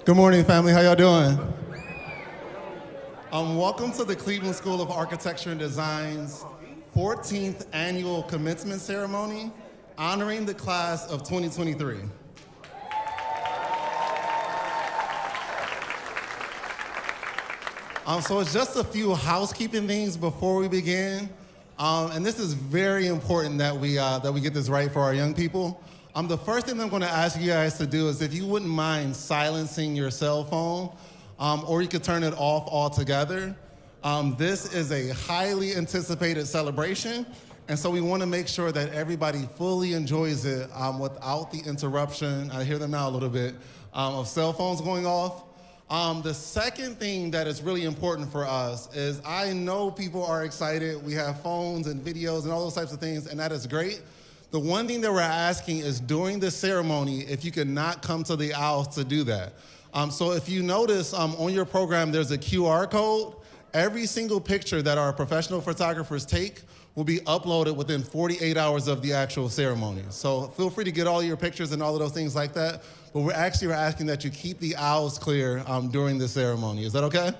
Good morning, family. How y'all doing? Welcome to the Cleveland School of Architecture and Design's 14th annual commencement ceremony, honoring the class of 2023. So it's just a few housekeeping things before we begin, and this is very important that we get this right for our young people. The first thing I'm going to ask you guys to do is if you wouldn't mind silencing your cell phone, or you could turn it off altogether. This is a highly anticipated celebration, and so we want to make sure that everybody fully enjoys it without the interruption, I hear them now a little bit, of cell phones going off. The second thing that is really important for us is I know people are excited. We have phones and videos and all those types of things, and that is great. The one thing that we're asking is during the ceremony, if you could not come to the aisles to do that. So if you notice on your program, there's a QR code. Every single picture that our professional photographers take will be uploaded within 48 hours of the actual ceremony. So feel free to get all your pictures and all of those things like that. But we're asking that you keep the aisles clear during the ceremony. Is that okay?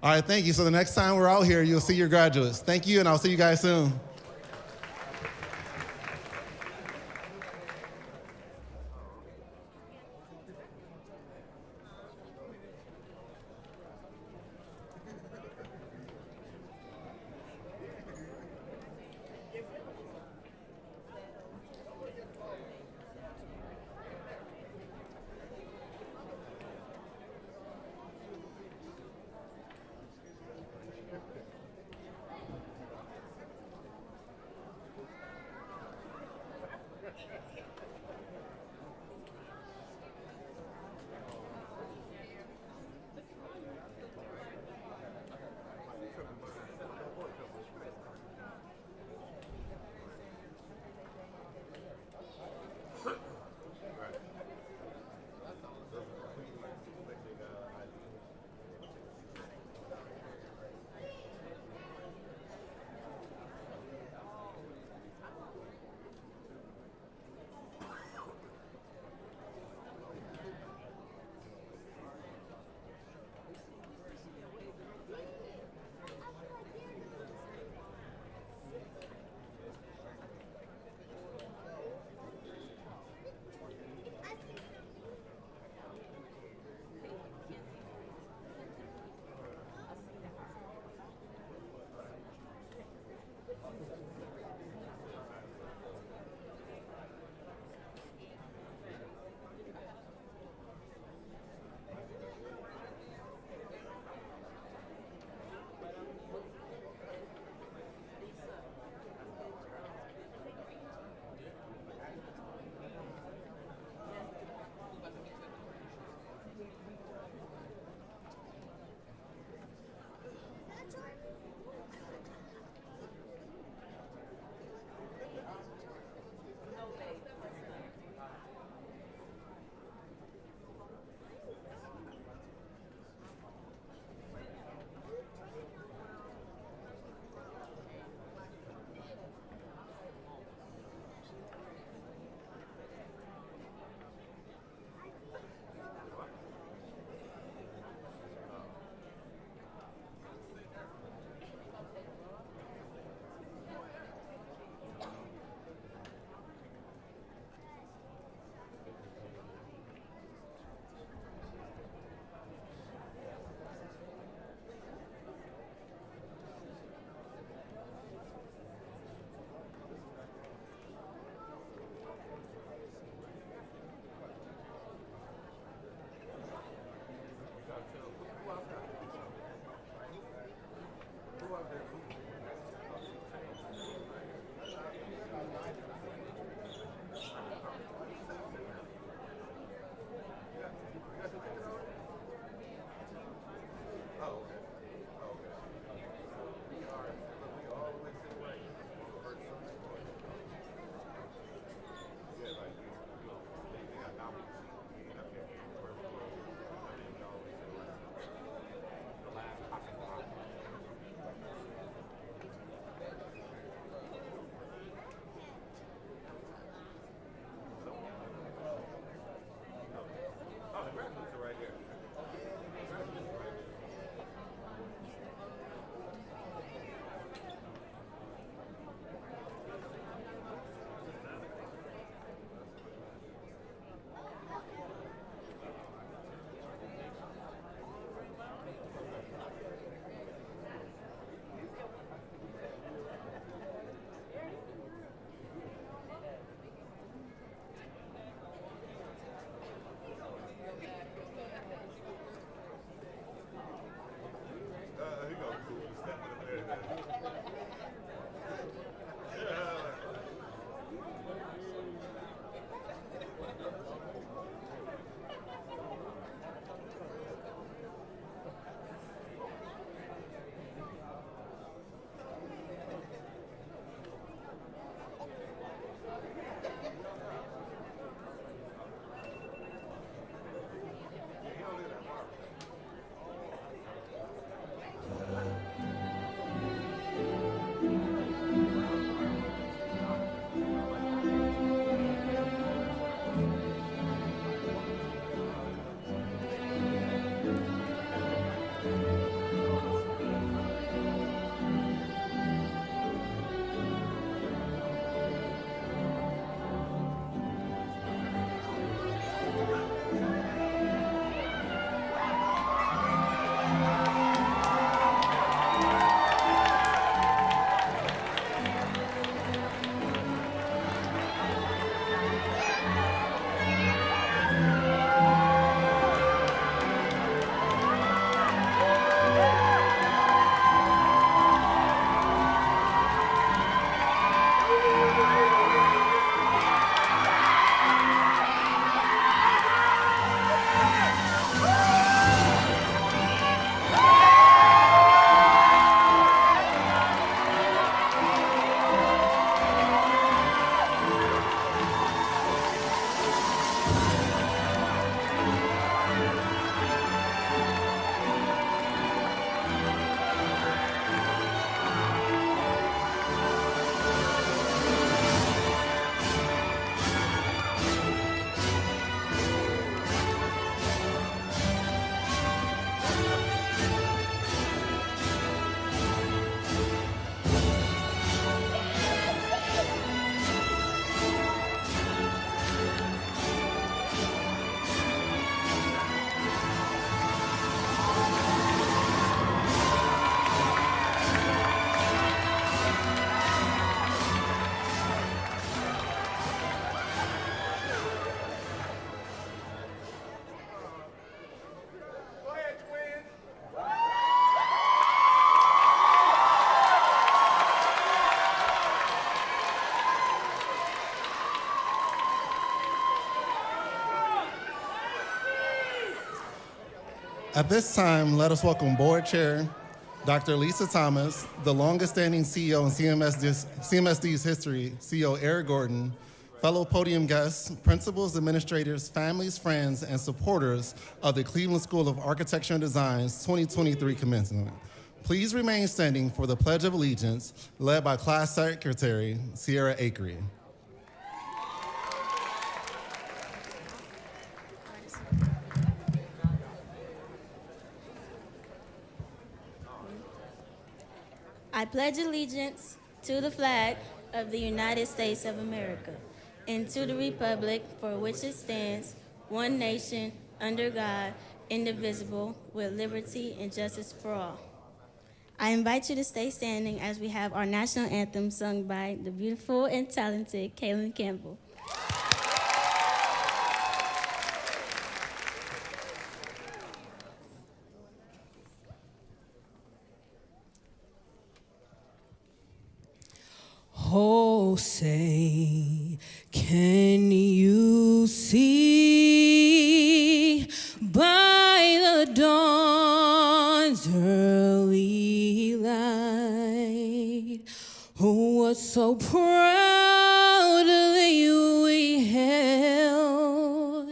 All right, thank you. So the next time we're out here, you'll see your graduates. Thank you, and I'll see you guys soon. At this time, let us welcome Board Chair Dr. Lisa Thomas, the longest-standing CEO in CMSD's history, CEO Eric Gordon, fellow podium guests, principals, administrators, families, friends, and supporters of the Cleveland School of Architecture and Design's 2023 commencement. Please remain standing for the Pledge of Allegiance, led by Class Secretary Sierra Akery. I pledge allegiance to the flag of the United States of America and to the republic for which it stands, one nation, under God, indivisible, with liberty and justice for all. I invite you to stay standing as we have our national anthem sung by the beautiful and talented Kaylin Campbell. Oh, say, can you see by the dawn's early light what so proudly we held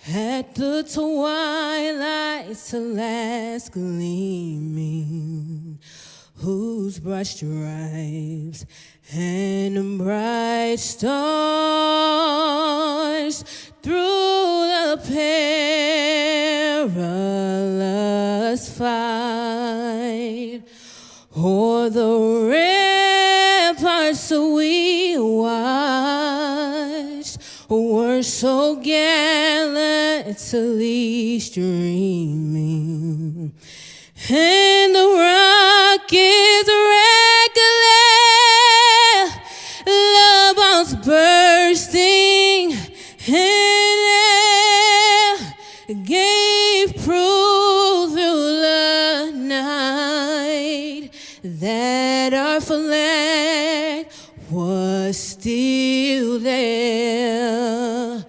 at the twilight's last gleaming, whose bright stripes and bright stars through the perilous fight o'er the ramparts we watched were so gallantly streaming, and the rockets love bombs bursting in air gave proof through the night that our flag was still there.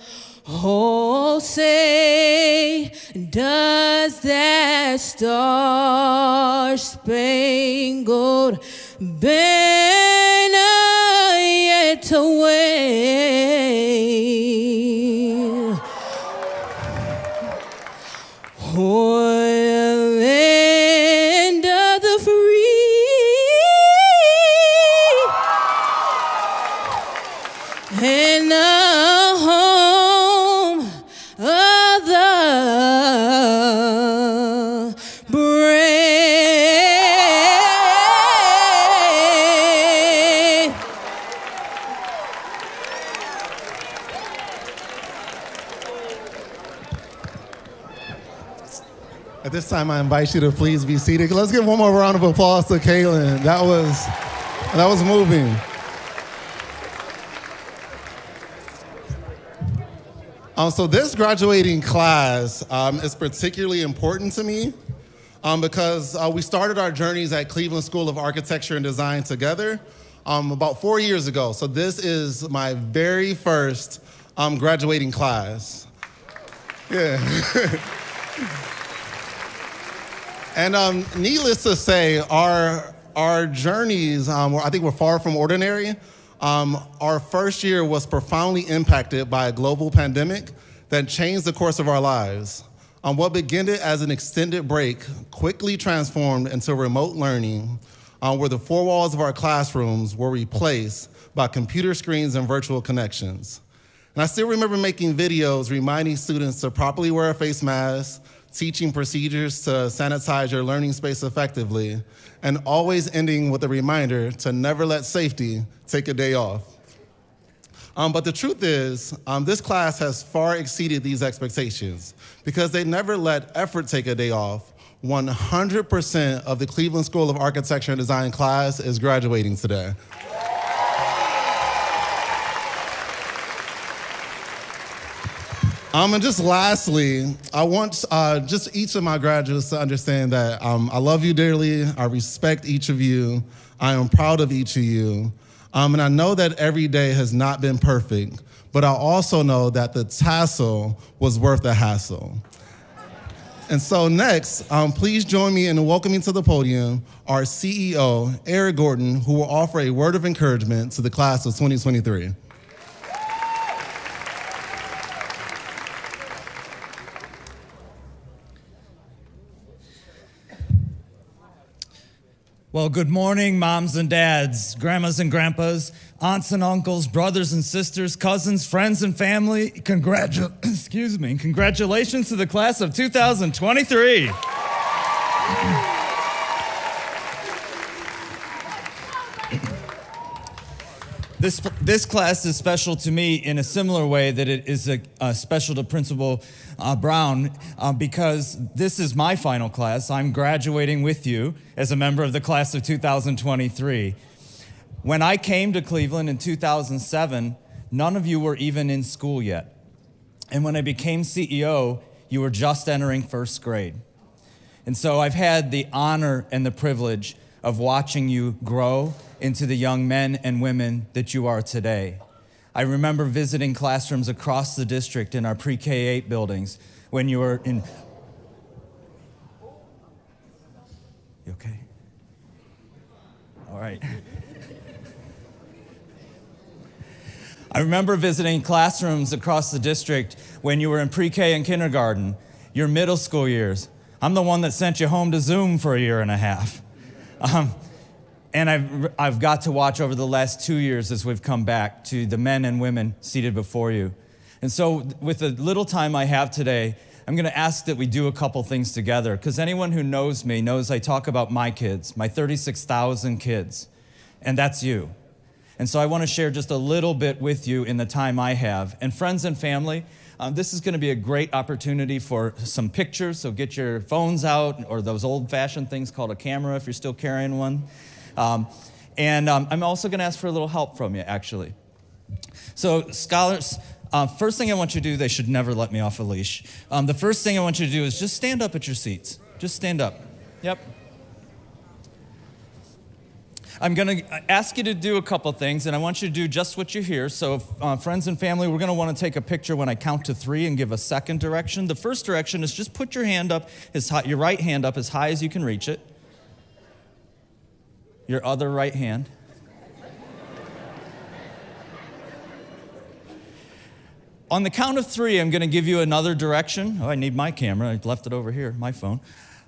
Oh, say, does that star-spangled banner yet to wave o'er the land of the free and the home of the brave? At this time, I invite you to please be seated. Let's give one more round of applause to Kaylin. That was moving. So this graduating class is particularly important to me because we started our journeys at Cleveland School of Architecture and Design together about 4 years ago. So this is my very first graduating class. Yeah. And needless to say, our journeys, I think, were far from ordinary. Our first year was profoundly impacted by a global pandemic that changed the course of our lives. What began as an extended break quickly transformed into remote learning, where the four walls of our classrooms were replaced by computer screens and virtual connections. And I still remember making videos reminding students to properly wear a face mask, teaching procedures to sanitize your learning space effectively, and always ending with a reminder to never let safety take a day off. But the truth is, this class has far exceeded these expectations because they never let effort take a day off. 100% of the Cleveland School of Architecture and Design class is graduating today. And just lastly, I want just each of my graduates to understand that I love you dearly, I respect each of you, I am proud of each of you, and I know that every day has not been perfect, but I also know that the tassel was worth the hassle. And so next, please join me in welcoming to the podium our CEO, Eric Gordon, who will offer a word of encouragement to the class of 2023. Well, good morning, moms and dads, grandmas and grandpas, aunts and uncles, brothers and sisters, cousins, friends and family. Congratulations to the class of 2023. This class is special to me in a similar way that it is special to Principal Brown because this is my final class. I'm graduating with you as a member of the class of 2023. When I came to Cleveland in 2007, none of you were even in school yet. And when I became CEO, you were just entering first grade. And so I've had the honor and the privilege of watching you grow into the young men and women that you are today. I remember visiting classrooms across the district in our pre-K-8 buildings when you were in... You okay? All right. I remember visiting classrooms across the district when you were in pre-K and kindergarten, your middle school years. I'm the one that sent you home to Zoom for a year and a half. And I've got to watch over the last 2 years as we've come back to the men and women seated before you. And so with the little time I have today, I'm going to ask that we do a couple things together, because anyone who knows me knows I talk about my kids, my 36,000 kids, and that's you. And so I want to share just a little bit with you in the time I have. And friends and family, this is going to be a great opportunity for some pictures, so get your phones out, or those old-fashioned things called a camera if you're still carrying one. I'm also going to ask for a little help from you, actually. So scholars, first thing I want you to do, they should never let me off a leash. The first thing I want you to do is just stand up at your seats. Just stand up. Yep. I'm going to ask you to do a couple things, and I want you to do just what you hear. So friends and family, we're going to want to take a picture when I count to 3 and give a second direction. The first direction is just put your hand up, your right hand up as high as you can reach it. Your other right hand. On the count of 3, I'm going to give you another direction. Oh, I need my camera. I left it over here, my phone.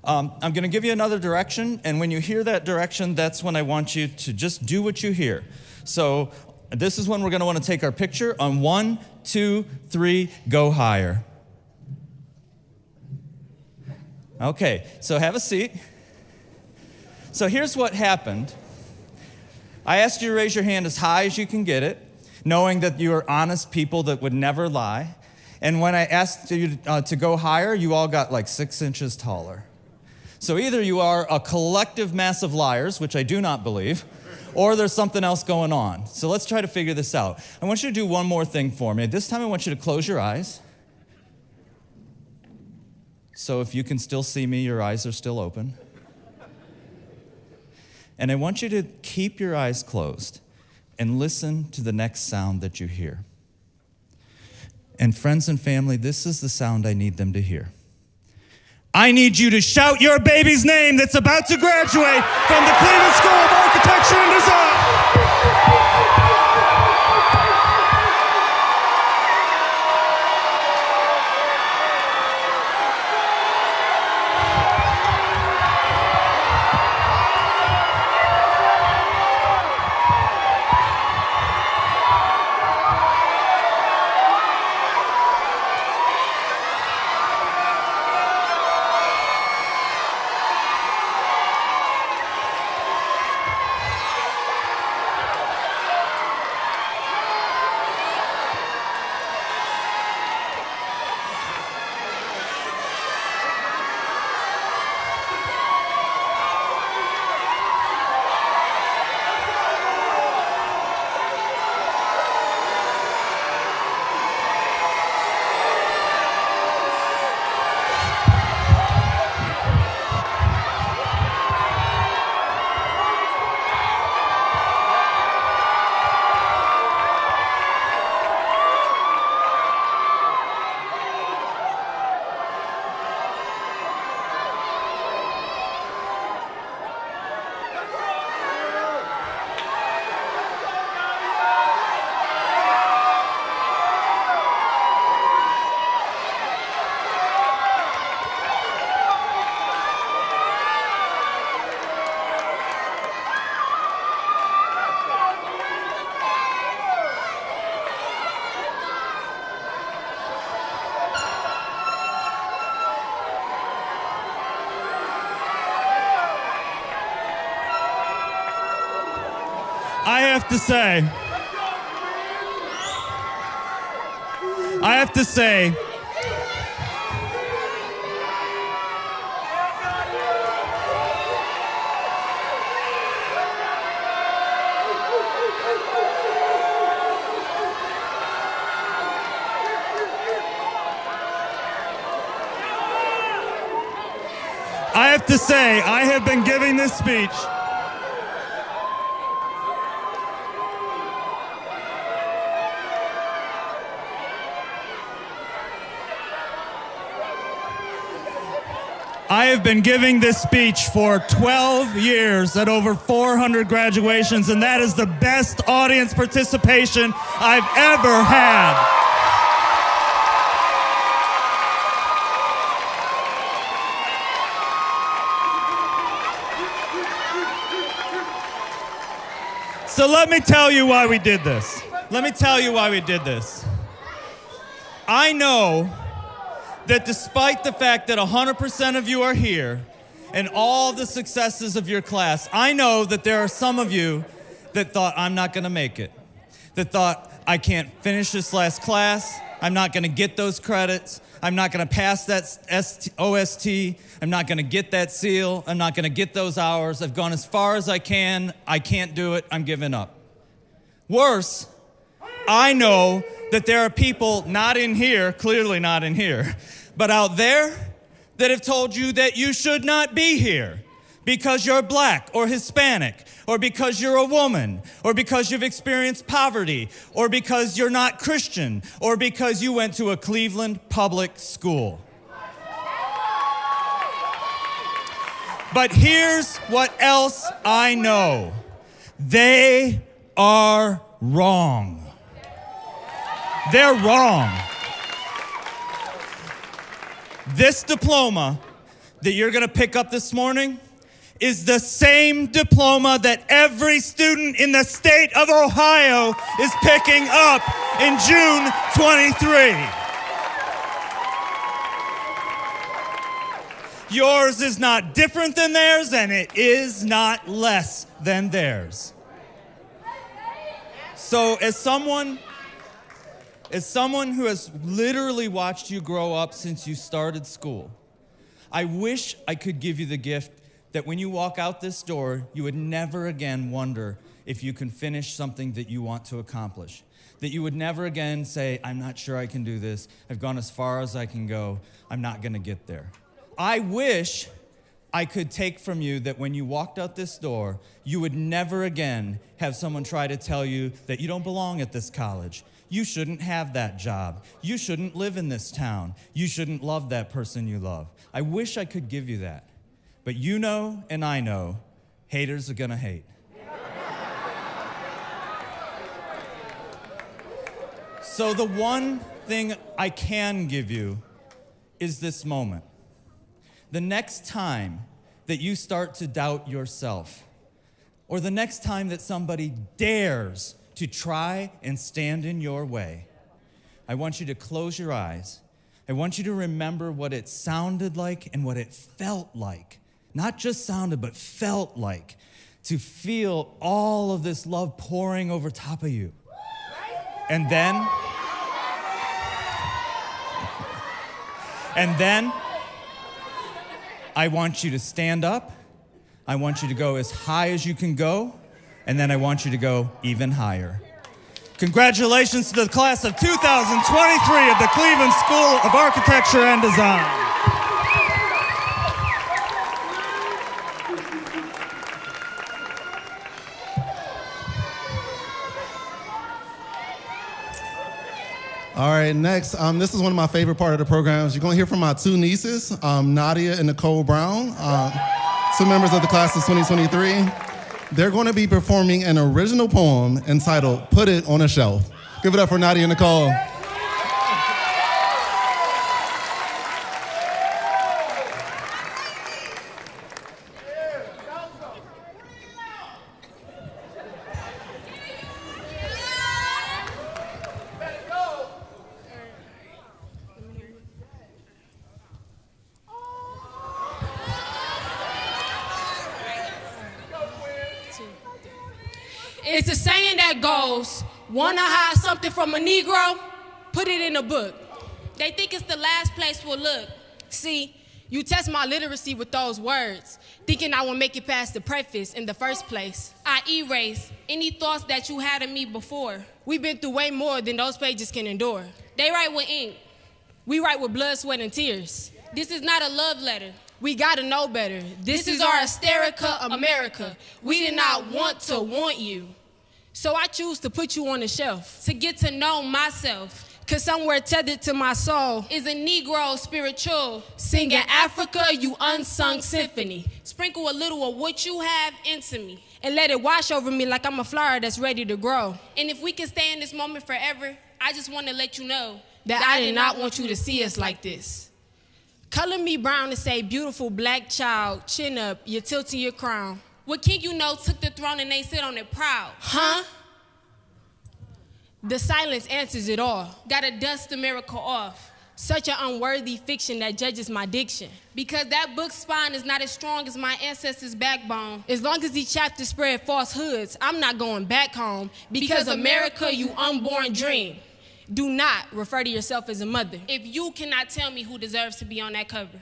I'm going to give you another direction, and when you hear that direction, that's when I want you to just do what you hear. So this is when we're going to want to take our picture. On 1, 2, 3, go higher. Okay, so have a seat. So here's what happened. I asked you to raise your hand as high as you can get it, knowing that you are honest people that would never lie. And when I asked you to go higher, you all got like 6 inches taller. So either you are a collective mass of liars, which I do not believe, or there's something else going on. So let's try to figure this out. I want you to do one more thing for me. This time I want you to close your eyes. So if you can still see me, your eyes are still open. And I want you to keep your eyes closed and listen to the next sound that you hear. And friends and family, this is the sound I need them to hear. I need you to shout your baby's name that's about to graduate from the Cleveland School of Architecture and Design. I have to say, I have to say, I have been giving this speech. I have been giving this speech for 12 years at over 400 graduations, and that is the best audience participation I've ever had. So let me tell you why we did this. I know that despite the fact that 100% of you are here and all the successes of your class, I know that there are some of you that thought, I'm not gonna make it. That thought, I can't finish this last class. I'm not gonna get those credits. I'm not gonna pass that OST. I'm not gonna get that seal. I'm not gonna get those hours. I've gone as far as I can. I can't do it. I'm giving up. Worse, I know that there are people not in here, clearly not in here, but out there that have told you that you should not be here because you're black or Hispanic, or because you're a woman, or because you've experienced poverty, or because you're not Christian, or because you went to a Cleveland public school. But here's what else I know. They are wrong. They're wrong. This diploma that you're gonna pick up this morning is the same diploma that every student in the state of Ohio is picking up in June 23. Yours is not different than theirs, and it is not less than theirs. So as someone who has literally watched you grow up since you started school, I wish I could give you the gift that when you walk out this door, you would never again wonder if you can finish something that you want to accomplish. That you would never again say, I'm not sure I can do this. I've gone as far as I can go. I'm not gonna get there. I wish I could take from you that when you walked out this door, you would never again have someone try to tell you that you don't belong at this college. You shouldn't have that job. You shouldn't live in this town. You shouldn't love that person you love. I wish I could give you that. But you know and I know, haters are gonna hate. So the one thing I can give you is this moment. The next time that you start to doubt yourself, or the next time that somebody dares to try and stand in your way, I want you to close your eyes. I want you to remember what it sounded like and what it felt like. Not just sounded, but felt like, to feel all of this love pouring over top of you. And then, I want you to stand up. I want you to go as high as you can go. And then I want you to go even higher. Congratulations to the class of 2023 of the Cleveland School of Architecture and Design. All right, next, this is one of my favorite part of the programs. You're gonna hear from my two nieces, Nadia and Nicole Brown, two members of the class of 2023. They're gonna be performing an original poem entitled, Put It on a Shelf. Give it up for Nadia and Nicole. It's a saying that goes, wanna hide something from a Negro? Put it in a book. They think it's the last place we'll look. See, you test my literacy with those words, thinking I will make it past the preface in the first place. I erase any thoughts that you had of me before. We've been through way more than those pages can endure. They write with ink. We write with blood, sweat, and tears. This is not a love letter. We gotta know better. This is our hysterica America. We did not want to want you. So I choose to put you on the shelf, to get to know myself. Cause somewhere tethered to my soul is a Negro spiritual, singing Africa, you unsung symphony. Sprinkle a little of what you have into me, and let it wash over me like I'm a flower that's ready to grow. And if we can stay in this moment forever, I just wanna let you know that I did not want you to see us like this. Color me brown and say, beautiful black child, chin up, you're tilting your crown. What king you know took the throne and they sit on it proud? Huh? The silence answers it all. Gotta dust the miracle off. Such an unworthy fiction that judges my diction. Because that book's spine is not as strong as my ancestors' backbone. As long as these chapters spread falsehoods, I'm not going back home. Because America, you unborn dream. Do not refer to yourself as a mother if you cannot tell me who deserves to be on that cover.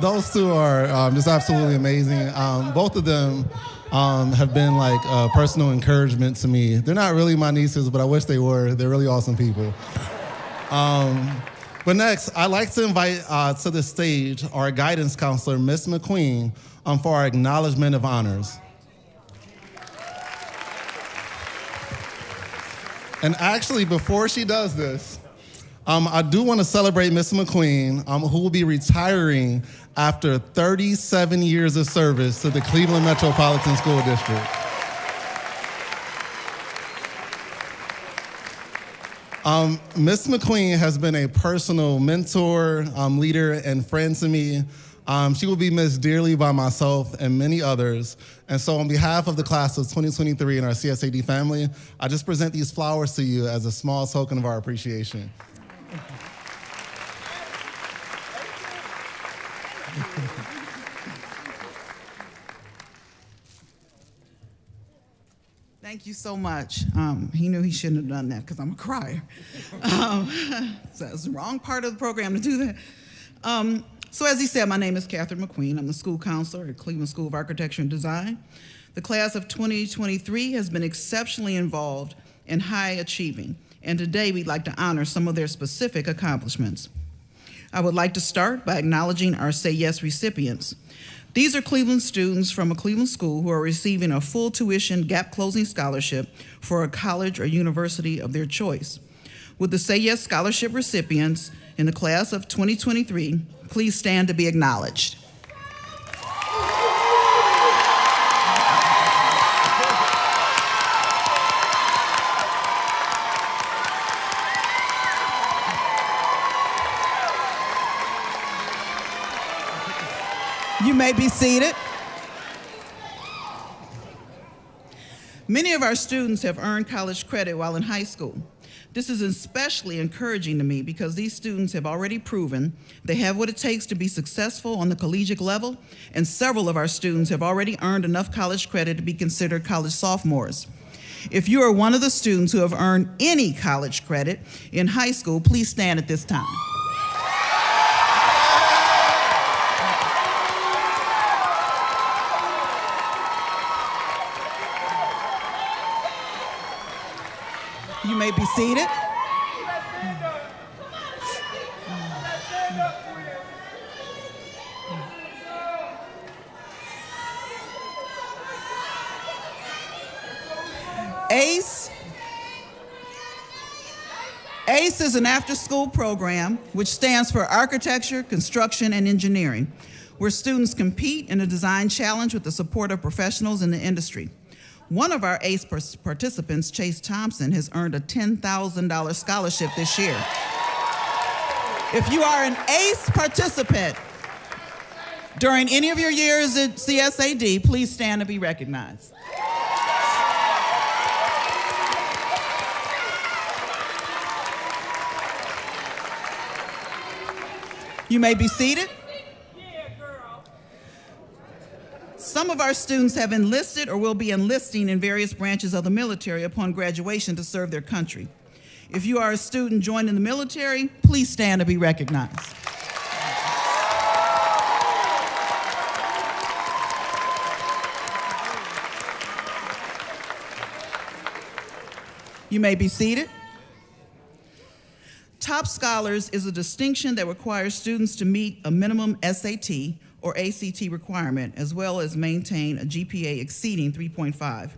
Those two are just absolutely amazing. Both of them have been like personal encouragement to me. They're not really my nieces, but I wish they were. They're really awesome people. But next, I'd like to invite to the stage our guidance counselor, Miss McQueen, for our acknowledgement of honors. And actually, before she does this, I do want to celebrate Miss McQueen, who will be retiring after 37 years of service to the Cleveland Metropolitan School District. Miss McQueen has been a personal mentor, leader, and friend to me. She will be missed dearly by myself and many others. And so on behalf of the class of 2023 and our CSAD family, I just present these flowers to you as a small token of our appreciation. Thank you so much. He knew he shouldn't have done that because I'm a crier. So that's the wrong part of the program to do that. So as he said, my name is Catherine McQueen. I'm the school counselor at Cleveland School of Architecture and Design. The class of 2023 has been exceptionally involved and high achieving. And today we'd like to honor some of their specific accomplishments. I would like to start by acknowledging our Say Yes recipients. These are Cleveland students from a Cleveland school who are receiving a full tuition gap closing scholarship for a college or university of their choice. Would the Say Yes scholarship recipients in the class of 2023 please stand to be acknowledged? You may be seated. Many of our students have earned college credit while in high school. This is especially encouraging to me because these students have already proven they have what it takes to be successful on the collegiate level, and several of our students have already earned enough college credit to be considered college sophomores. If you are one of the students who have earned any college credit in high school, please stand at this time. You may be seated. ACE is an after-school program which stands for Architecture, Construction, and Engineering, where students compete in a design challenge with the support of professionals in the industry. One of our ACE participants, Chase Thompson, has earned a $10,000 scholarship this year. If you are an ACE participant, During any of your years at CSAD, please stand and be recognized. You may be seated. Some of our students have enlisted or will be enlisting in various branches of the military upon graduation to serve their country. If you are a student joining the military, please stand to be recognized. You may be seated. Top Scholars is a distinction that requires students to meet a minimum SAT or ACT requirement, as well as maintain a GPA exceeding 3.5.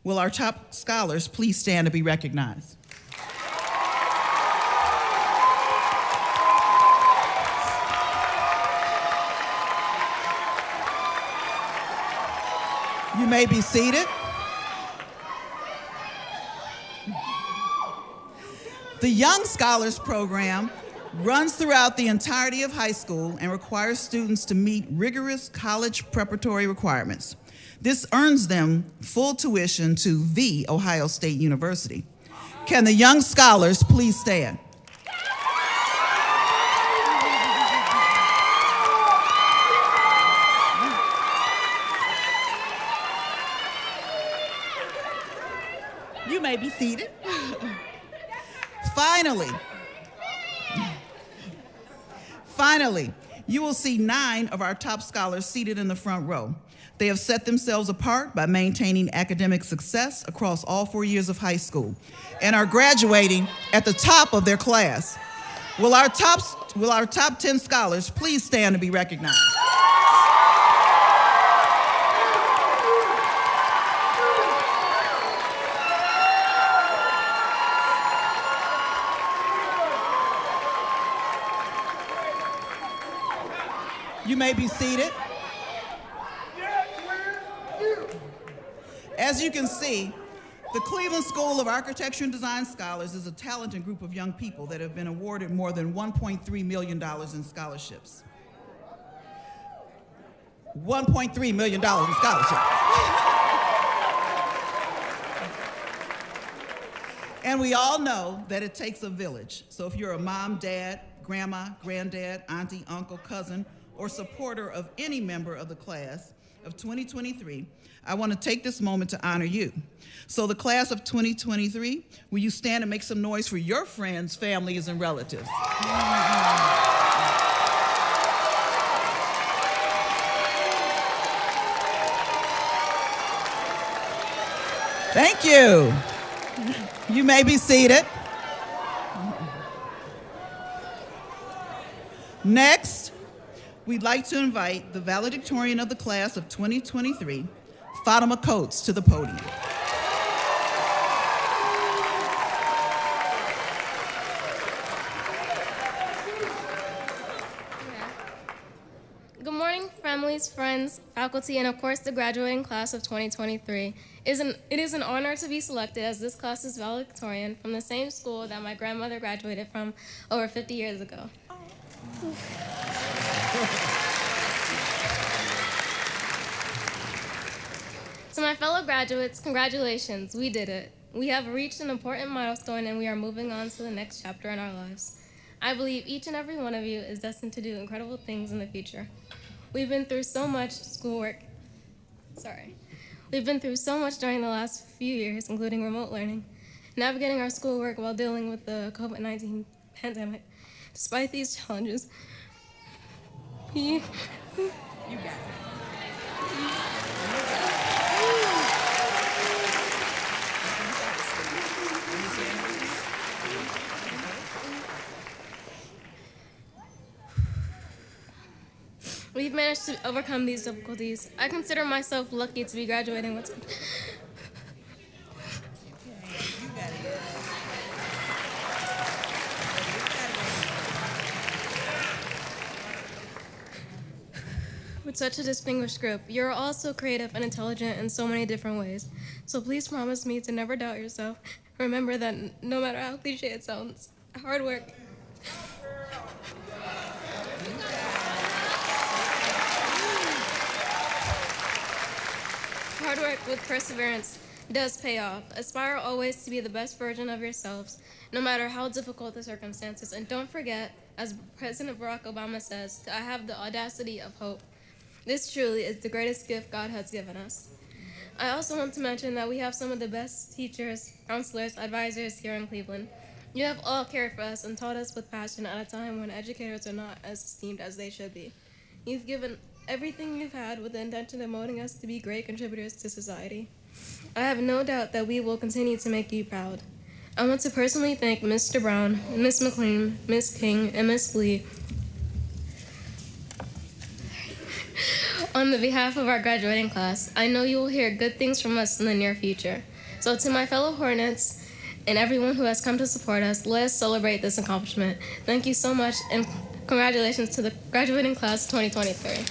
Will our top scholars please stand to be recognized? You may be seated. The Young Scholars Program runs throughout the entirety of high school and requires students to meet rigorous college preparatory requirements. This earns them full tuition to The Ohio State University. Can the Young Scholars please stand? You may be seated. Finally, you will see 9 of our top scholars seated in the front row. They have set themselves apart by maintaining academic success across all 4 years of high school and are graduating at the top of their class. Will our top 10 scholars please stand to be recognized? You may be seated. As you can see, the Cleveland School of Architecture and Design Scholars is a talented group of young people that have been awarded more than $1.3 million in scholarships. $1.3 million in scholarships. And we all know that it takes a village. So if you're a mom, dad, grandma, granddad, auntie, uncle, cousin, or supporter of any member of the class of 2023, I want to take this moment to honor you. So the class of 2023, will you stand and make some noise for your friends, families, and relatives? Thank you. You may be seated. Next, we'd like to invite the valedictorian of the class of 2023, Fatima Coates, to the podium. Good morning, families, friends, faculty, and of course the graduating class of 2023. It is an honor to be selected as this class's valedictorian from the same school that my grandmother graduated from over 50 years ago. To my fellow graduates, congratulations, we did it. We have reached an important milestone and we are moving on to the next chapter in our lives. I believe each and every one of you is destined to do incredible things in the future. We've been through so much We've been through so much during the last few years, including remote learning, navigating our schoolwork while dealing with the COVID-19 pandemic. Despite these challenges, you got it. We've managed to overcome these difficulties. I consider myself lucky to be graduating with. With such a distinguished group, you're all so creative and intelligent in so many different ways. So please promise me to never doubt yourself. Remember that no matter how cliche it sounds, hard work. hard work with perseverance does pay off. Aspire always to be the best version of yourselves, no matter how difficult the circumstances. And don't forget, as President Barack Obama says, I have the audacity of hope. This truly is the greatest gift God has given us. I also want to mention that we have some of the best teachers, counselors, advisors here in Cleveland. You have all cared for us and taught us with passion at a time when educators are not as esteemed as they should be. You've given everything you've had with the intention of molding us to be great contributors to society. I have no doubt that we will continue to make you proud. I want to personally thank Mr. Brown, Ms. McLean, Ms. King, and Ms. Lee on the behalf of our graduating class. I know you will hear good things from us in the near future. So to my fellow Hornets and everyone who has come to support us, let us celebrate this accomplishment. Thank you so much, and congratulations to the graduating class 2023.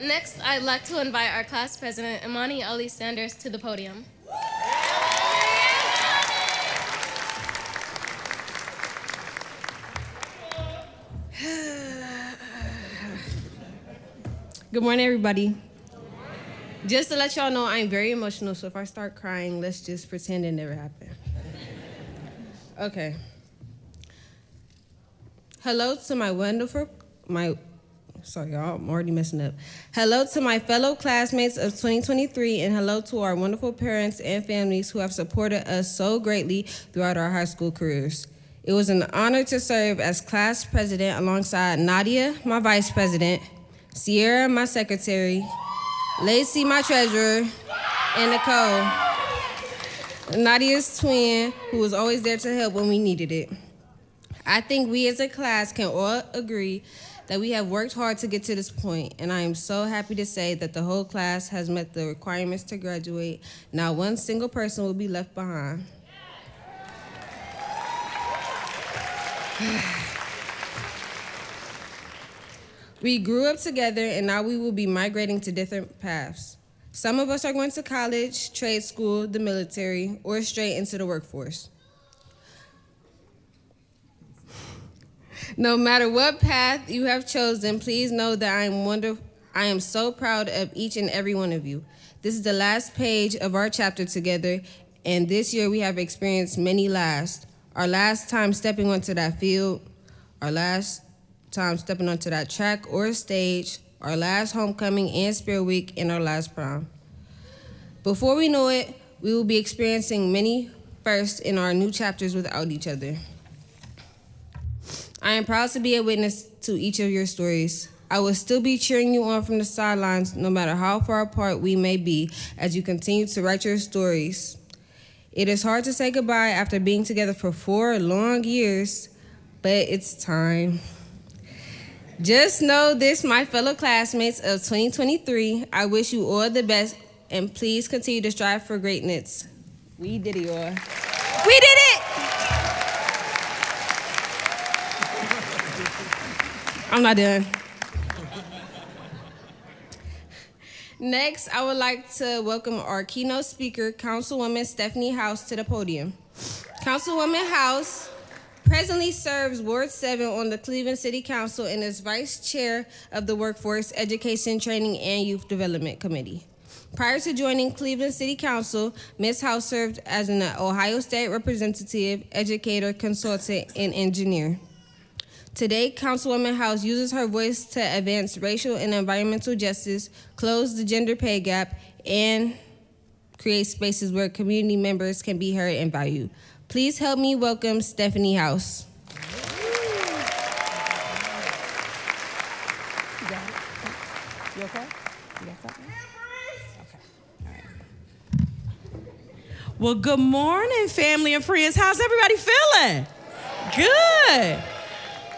Next, I'd like to invite our class president, Imani Ali Sanders, to the podium. Good morning, everybody. Just to let y'all know, I'm very emotional, so if I start crying, let's just pretend it never happened. Okay. Hello to sorry, y'all, I'm already messing up. Hello to my fellow classmates of 2023, and hello to our wonderful parents and families who have supported us so greatly throughout our high school careers. It was an honor to serve as class president alongside Nadia, my vice president, Sierra, my secretary, Lacey, my treasurer, and Nicole, Nadia's twin, who was always there to help when we needed it. I think we as a class can all agree that we have worked hard to get to this point, and I am so happy to say that the whole class has met the requirements to graduate. Not one single person will be left behind. We grew up together, and now we will be migrating to different paths. Some of us are going to college, trade school, the military, or straight into the workforce. No matter what path you have chosen, please know that I am so proud of each and every one of you. This is the last page of our chapter together, and this year we have experienced many lasts. Our last time stepping onto that field, our last time stepping onto that track or stage, our last homecoming and spirit week, and our last prom. Before we know it, we will be experiencing many firsts in our new chapters without each other. I am proud to be a witness to each of your stories. I will still be cheering you on from the sidelines, no matter how far apart we may be, as you continue to write your stories. It is hard to say goodbye after being together for 4 long years, but it's time. Just know this, my fellow classmates of 2023, I wish you all the best, and please continue to strive for greatness. We did it, y'all. We did it! I'm not done. Next, I would like to welcome our keynote speaker, Councilwoman Stephanie House, to the podium. Councilwoman House presently serves Ward 7 on the Cleveland City Council and is vice chair of the Workforce, Education, Training, and Youth Development Committee. Prior to joining Cleveland City Council, Ms. House served as an Ohio State representative, educator, consultant, and engineer. Today, Councilwoman House uses her voice to advance racial and environmental justice, close the gender pay gap, and create spaces where community members can be heard and valued. Please help me welcome Stephanie House. You got it? You okay? You got something? Okay. All right. Well, good morning, family and friends. How's everybody feeling? Good.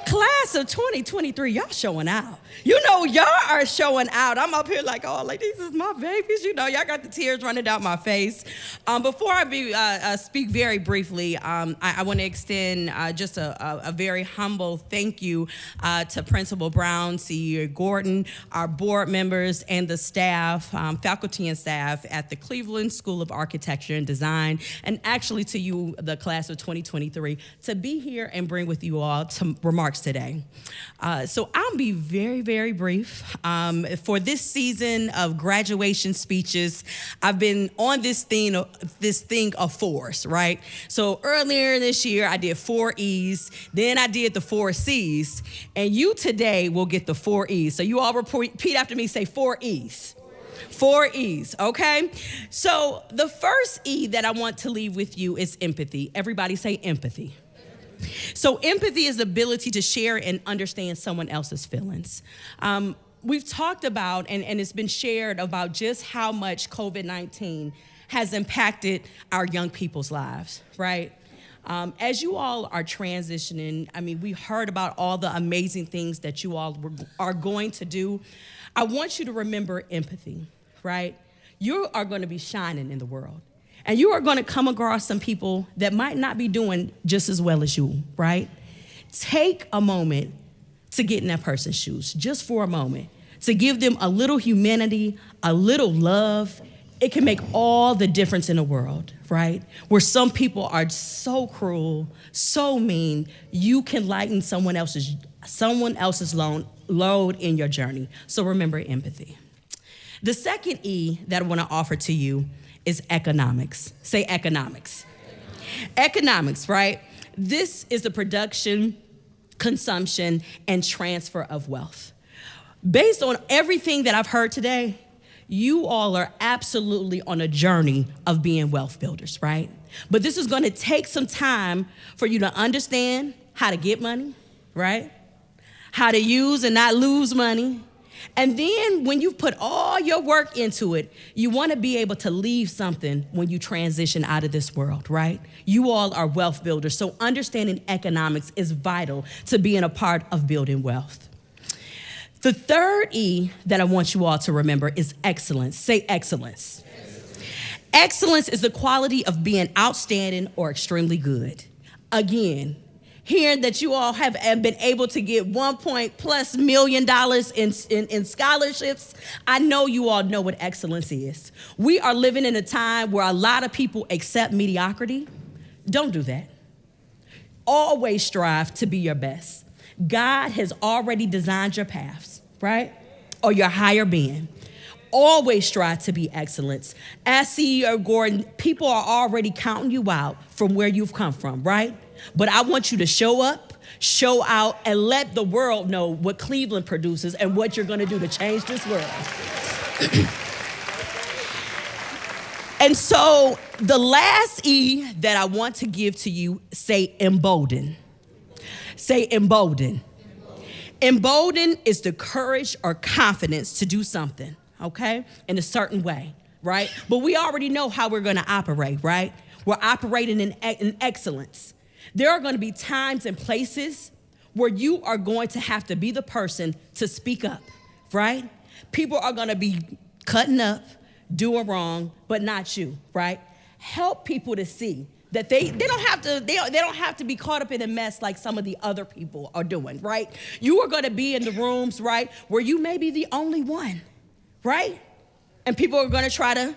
Class of 2023, y'all showing out. You know, y'all are showing out. I'm up here like, oh, like these is my babies. You know, y'all got the tears running down my face. Before I speak very briefly, I want to extend just a very humble thank you to Principal Brown, CEO Gordon, our board members, and the staff, faculty and staff at the Cleveland School of Architecture and Design, and actually to you, the class of 2023, to be here and bring with you all some remarks today. So I'll be very, very brief. For this season of graduation speeches, I've been on this thing of fours, right? So earlier this year, I did 4 E's, then I did the 4 C's, and you today will get the 4 E's. So you all repeat after me, say 4 E's. 4 E's, okay? So the first E that I want to leave with you is empathy. Everybody say empathy. So empathy is the ability to share and understand someone else's feelings. We've talked about, and it's been shared about just how much COVID-19 has impacted our young people's lives, right? As you all are transitioning, I mean, we heard about all the amazing things that you all are going to do. I want you to remember empathy, right? You are going to be shining in the world. And you are going to come across some people that might not be doing just as well as you, right? Take a moment to get in that person's shoes, just for a moment, to give them a little humanity, a little love. It can make all the difference in the world, right? Where some people are so cruel, so mean, you can lighten someone else's load in your journey. So remember empathy. The second E that I want to offer to you is economics. Say economics. Economics, right? This is the production, consumption, and transfer of wealth. Based on everything that I've heard today, you all are absolutely on a journey of being wealth builders, right? But this is going to take some time for you to understand how to get money, right? How to use and not lose money. And then when you've put all your work into it, you want to be able to leave something when you transition out of this world, right? You all are wealth builders, so understanding economics is vital to being a part of building wealth. The third E that I want you all to remember is excellence. Say excellence. Excellence is the quality of being outstanding or extremely good. Again, hearing that you all have been able to get $1+ million in scholarships, I know you all know what excellence is. We are living in a time where a lot of people accept mediocrity. Don't do that. Always strive to be your best. God has already designed your paths, right? Or your higher being. Always strive to be excellence. As CEO Gordon, people are already counting you out from where you've come from, right? But I want you to show up, show out, and let the world know what Cleveland produces and what you're going to do to change this world. And so the last E that I want to give to you, say embolden. Say embolden. Embolden is the courage or confidence to do something, okay, in a certain way, right? But we already know how we're going to operate, right? We're operating in excellence. There are going to be times and places where you are going to have to be the person to speak up, right? People are going to be cutting up, doing wrong, but not you, right? Help people to see that they don't have to be caught up in a mess like some of the other people are doing, right? You are going to be in the rooms, right, where you may be the only one, right? And people are going to try to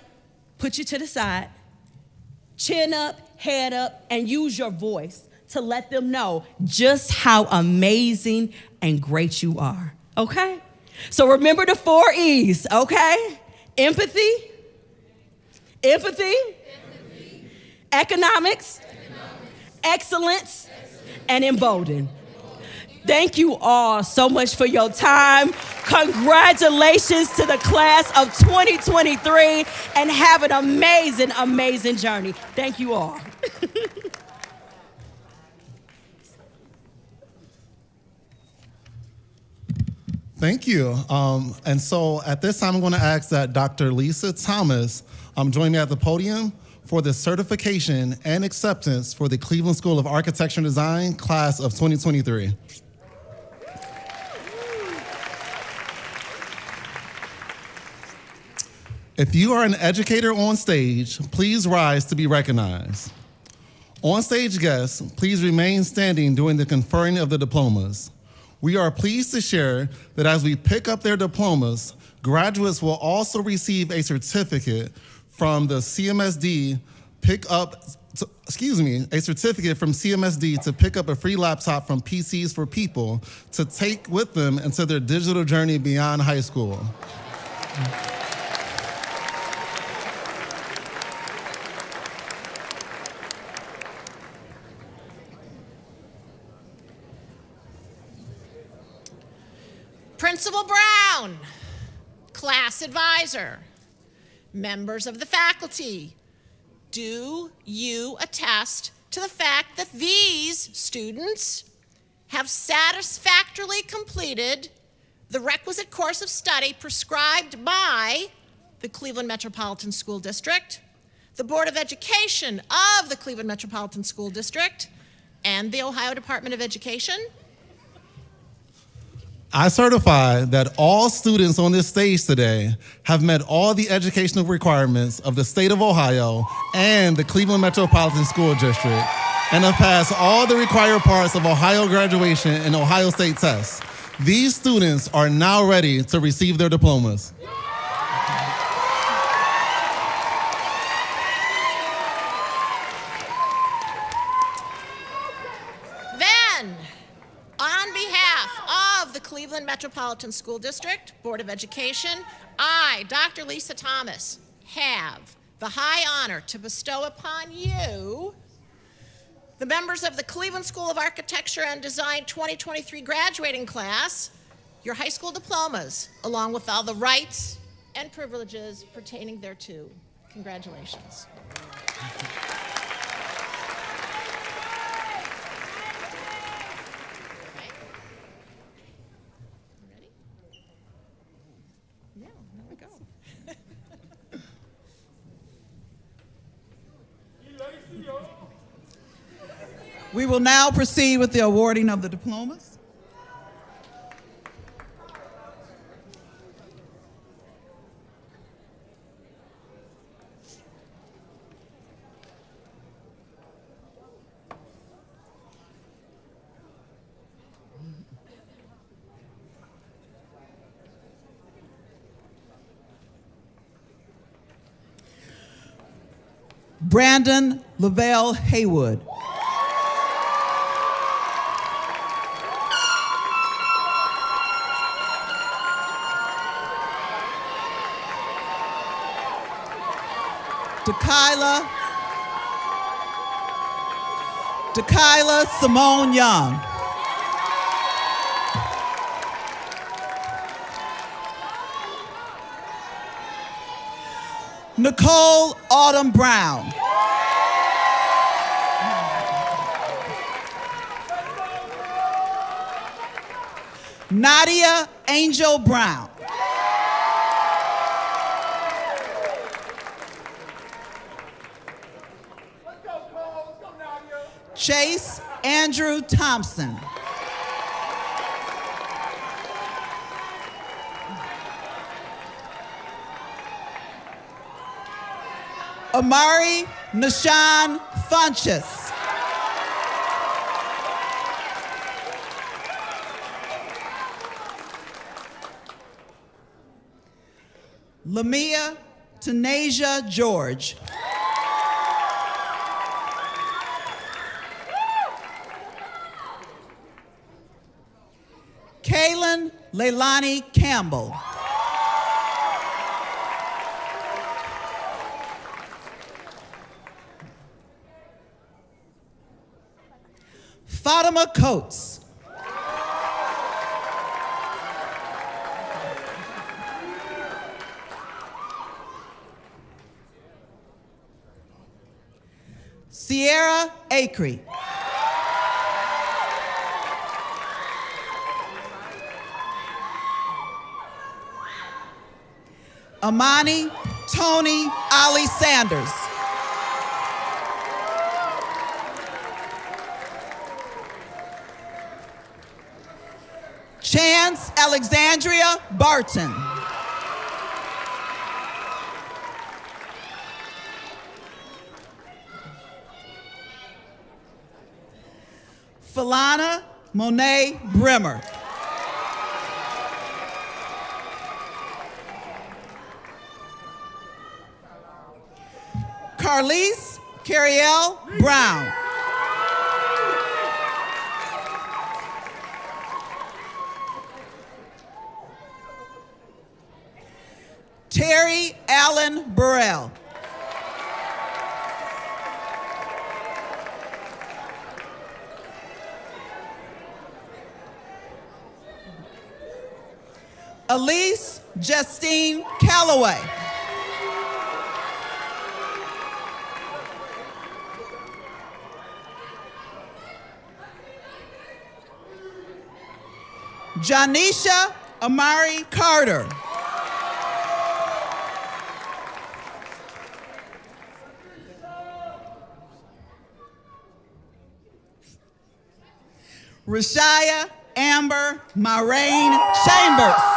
put you to the side, chin up, head up, and use your voice to let them know just how amazing and great you are, okay? So remember the 4 E's, okay? Empathy, economics, excellence, and embolden. Thank you all so much for your time. Congratulations to the class of 2023, and have an amazing, amazing journey. Thank you all. Thank you. And so at this time, I'm going to ask that Dr. Lisa Thomas join me at the podium for the certification and acceptance for the Cleveland School of Architecture and Design class of 2023. If you are an educator on stage, please rise to be recognized. On stage guests, please remain standing during the conferring of the diplomas. We are pleased to share that as we pick up their diplomas, graduates will also receive a certificate from the CMSD a certificate from CMSD to pick up a free laptop from PCs for People to take with them into their digital journey beyond high school. Principal Brown, class advisor, members of the faculty, do you attest to the fact that these students have satisfactorily completed the requisite course of study prescribed by the Cleveland Metropolitan School District, the Board of Education of the Cleveland Metropolitan School District, and the Ohio Department of Education? I certify that all students on this stage today have met all the educational requirements of the state of Ohio and the Cleveland Metropolitan School District and have passed all the required parts of Ohio graduation and Ohio State tests. These students are now ready to receive their diplomas. Cleveland Metropolitan School District, Board of Education, I, Dr. Lisa Thomas, have the high honor to bestow upon you the members of the Cleveland School of Architecture and Design 2023 graduating class, your high school diplomas, along with all the rights and privileges pertaining thereto. Congratulations. We will now proceed with the awarding of the diplomas. Brandon Lavelle Haywood. Dakila Simone Young. Nicole Autumn Brown. Nadia Angel Brown. Chase Andrew Thompson. Amari Nashawn Funches. Lamia Tanasia George. Kaylin Leilani Campbell. Fatima Coates. Sierra Acree. Amani Tony Ali Sanders. Chance Alexandria Barton. Falana Monet Brimmer. Carlise Carrielle Brown. Terry Allen Burrell. Elise Justine Calloway. Janisha Amari Carter. Rashaya Amber Moraine Chambers.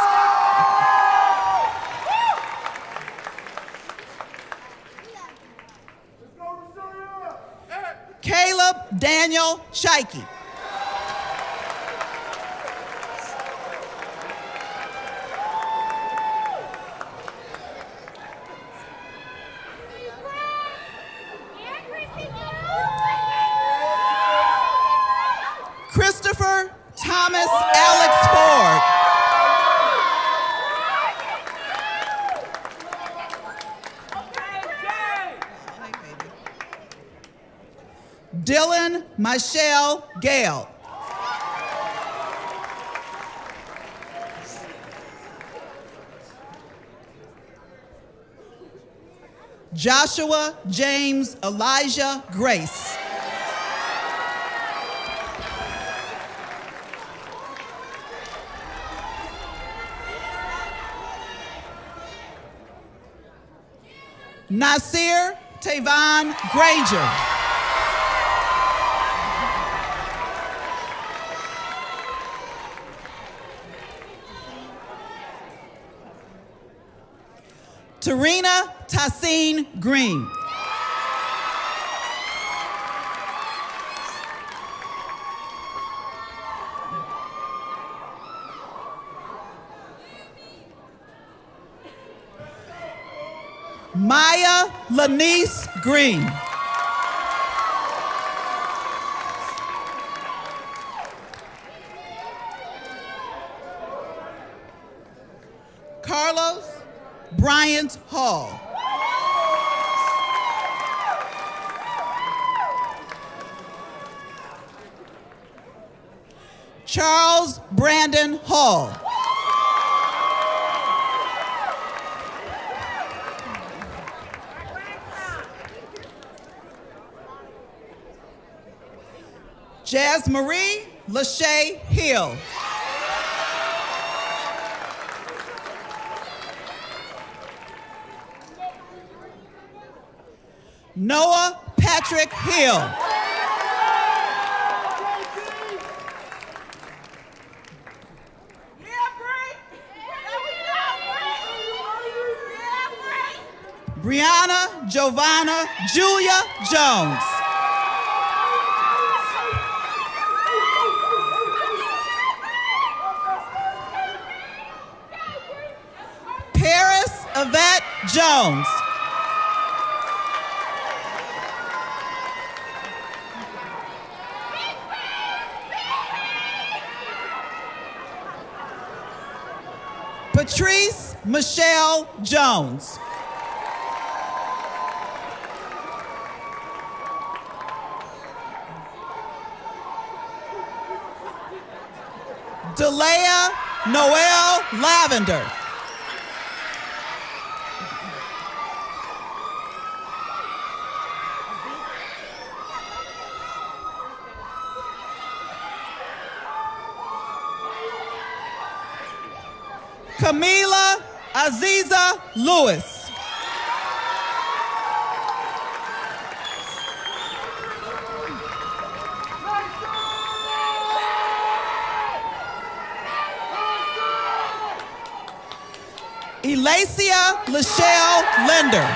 Caleb Daniel Shaikey. Christopher Thomas Alex Ford. Dylan Michelle Gale. Joshua James Elijah Grace. Nasir Tavon Granger. Tarina Tassine Green. Maya Lanice Green. Carlos Bryant Hall. Charles Brandon Hall. Jazz Marie Lachey Hill. Noah Patrick Hill. Brianna Giovanna Julia Jones. Paris Yvette Jones. Patrice Michelle Jones. Delea Noel Lavender. Camila Aziza Lewis. Elacia Lachelle Linder.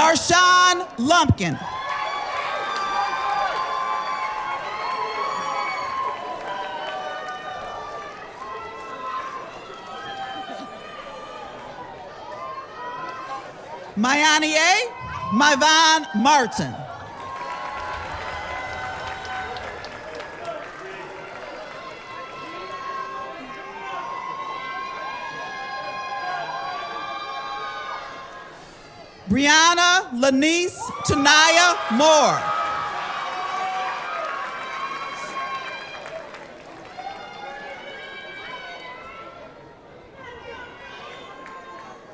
Marshawn Lumpkin. Mayanie Myvon Martin. Brianna Lanice Tanaya Moore.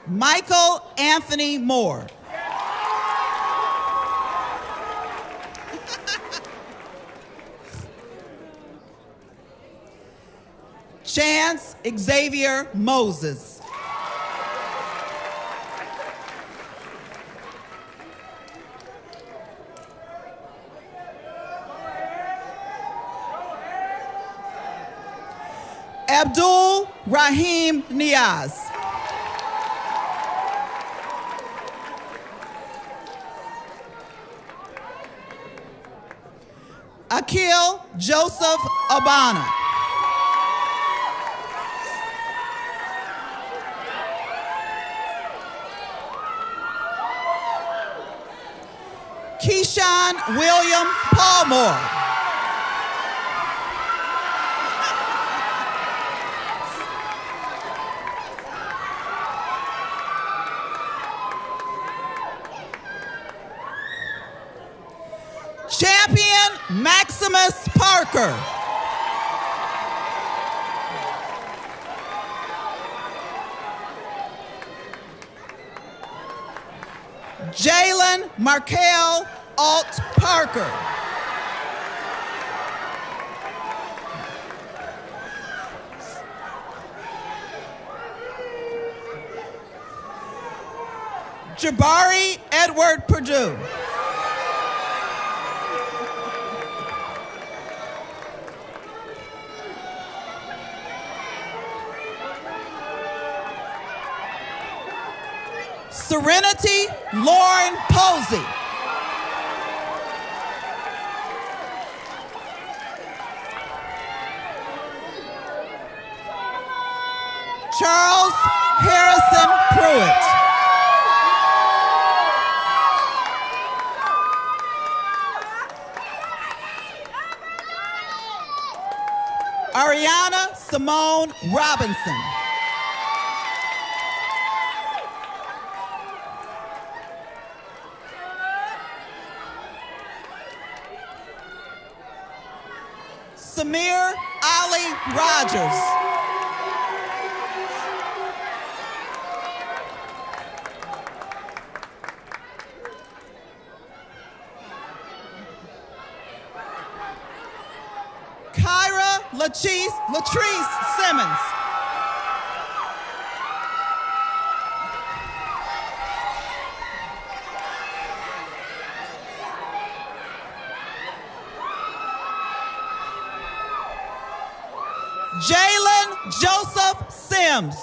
Michael Anthony Moore. Chance Xavier Moses. Abdul Rahim Niaz. Akil Joseph Abana. Keyshawn William Paulmore. Champion Maximus Parker. Jalen Markel Alt Parker. Jabari Edward Perdue. Serenity Lauren Posey. Charles Harrison Pruitt. Ariana Simone Robinson. Samir Ali Rogers. Kyra Latrice Simmons. Jalen Joseph Sims.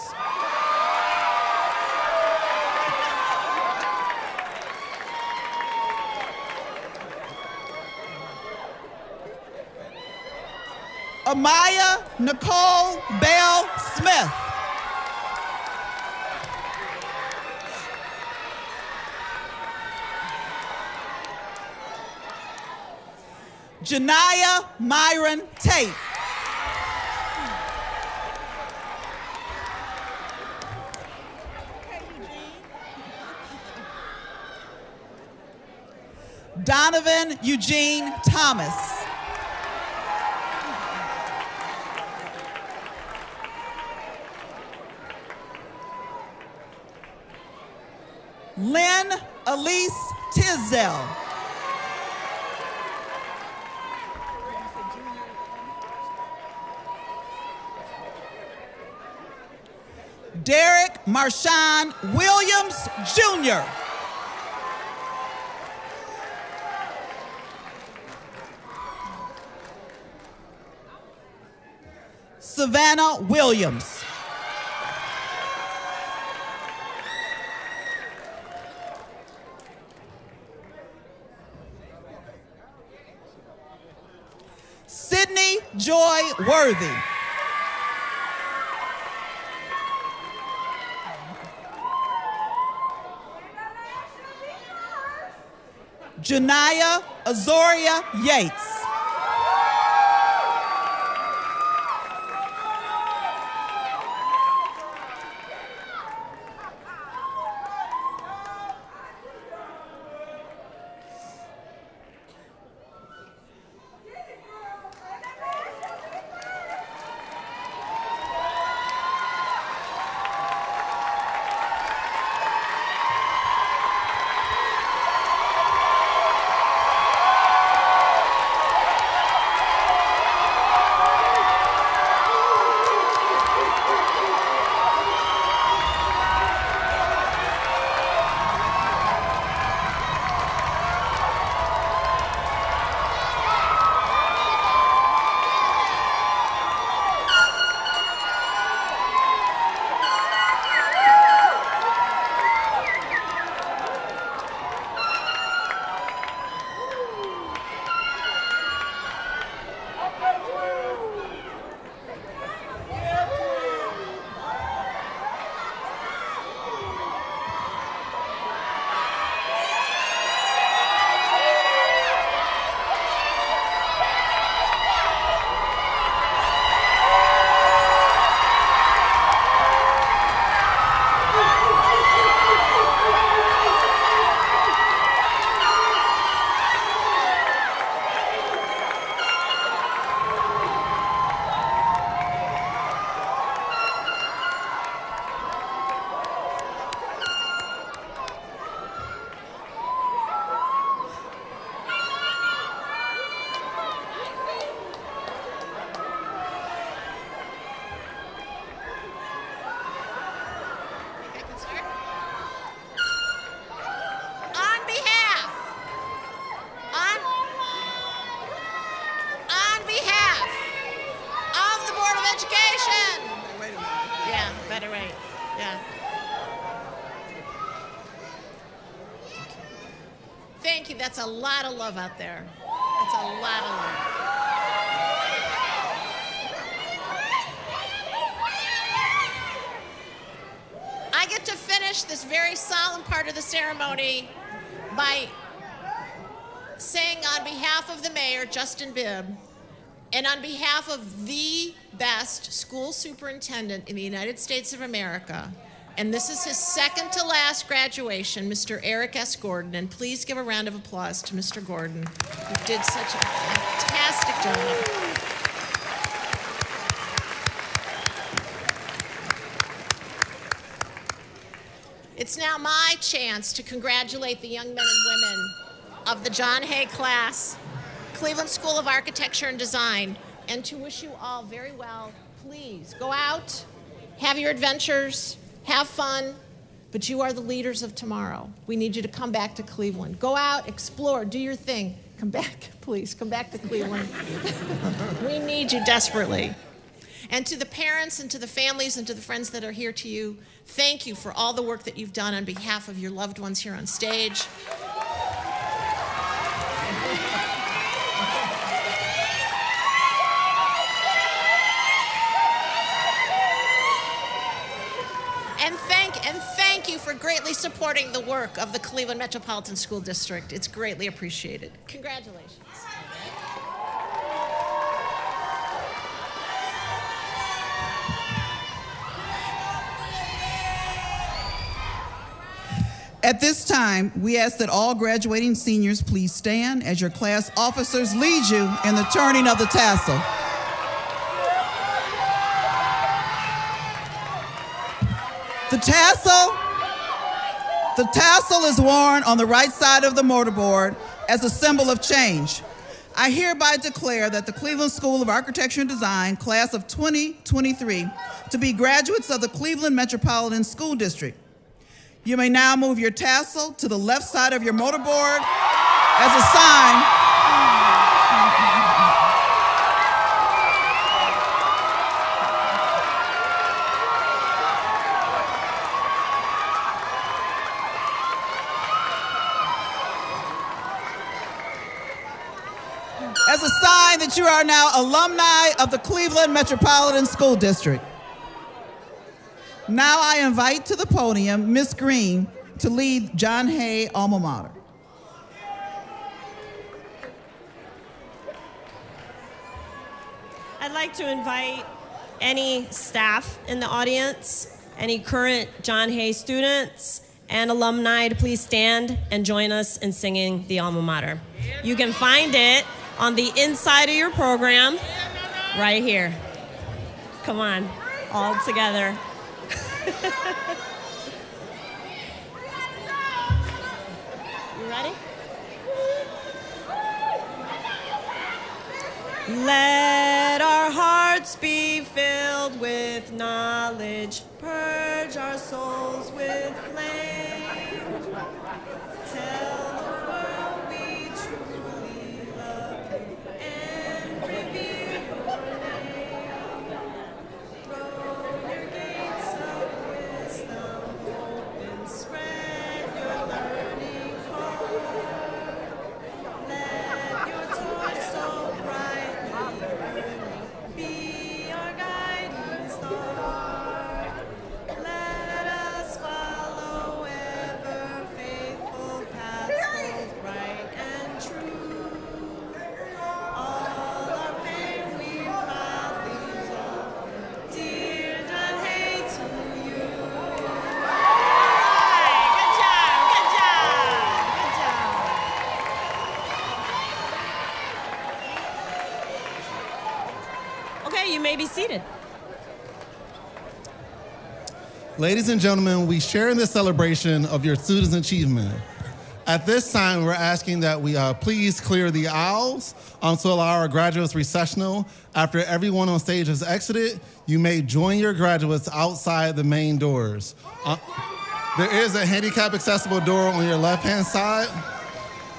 Amaya Nicole Bell Smith. Janiyah Myron Tate. Donovan Eugene Thomas. Lynn Elise Tisdale. Derek Marshawn Williams Jr. Savannah Williams. Joy Worthy. Janaya Azoria Yates. Thank you. That's a lot of love out there. That's a lot of love. I get to finish this very solemn part of the ceremony by saying on behalf of the mayor, Justin Bibb, and on behalf of the best school superintendent in the United States of America, and this is his second to last graduation, Mr. Eric S. Gordon, and please give a round of applause to Mr. Gordon, who did such a fantastic job. It's now my chance to congratulate the young men and women of the John Hay class, Cleveland School of Architecture and Design, and to wish you all very well. Please go out, have your adventures, have fun, but you are the leaders of tomorrow. We need you to come back to Cleveland. Go out, explore, do your thing. Come back, please, come back to Cleveland. We need you desperately. And to the parents and to the families and to the friends that are here to you, thank you for all the work that you've done on behalf of your loved ones here on stage. And thank you for greatly supporting the work of the Cleveland Metropolitan School District. It's greatly appreciated. Congratulations. At this time, we ask that all graduating seniors please stand as your class officers lead you in the turning of the tassel. The tassel is worn on the right side of the mortarboard as a symbol of change. I hereby declare that the Cleveland School of Architecture and Design, class of 2023, to be graduates of the Cleveland Metropolitan School District. You may now move your tassel to the left side of your mortarboard as a sign. as a sign that you are now alumni of the Cleveland Metropolitan School District. Now I invite to the podium Ms. Green to lead John Hay Alma Mater. I'd like to invite any staff in the audience, any current John Hay students and alumni to please stand and join us in singing the Alma Mater. You can find it on the inside of your program, right here. Come on, all together. You ready? Let our hearts be filled with knowledge, purge our souls with flame. Tell the world we truly love you and reveal your name. Throw your gates of wisdom open, spread your learning heart. Let your torch so brightly burning be our guiding star. Let us follow ever faithful paths both right and true. All our faith we proudly offer, dear John Hay, to you. Good job, good job, good job. Okay, you may be seated. Ladies and gentlemen, we share in this celebration of your students' achievement. At this time, we're asking that we please clear the aisles to allow our graduates recessional. After everyone on stage has exited, you may join your graduates outside the main doors. There is a handicap accessible door on your left-hand side.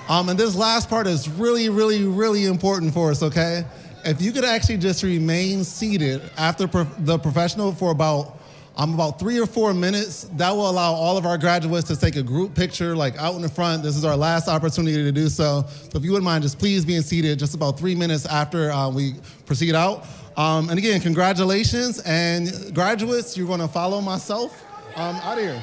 And this last part is really, really, really important for us, okay? If you could actually just remain seated after the professional for about 3 or 4 minutes, that will allow all of our graduates to take a group picture like out in the front. This is our last opportunity to do so. So if you wouldn't mind just please being seated just about 3 minutes after we proceed out. And again, congratulations. And graduates, you're gonna follow myself out of here.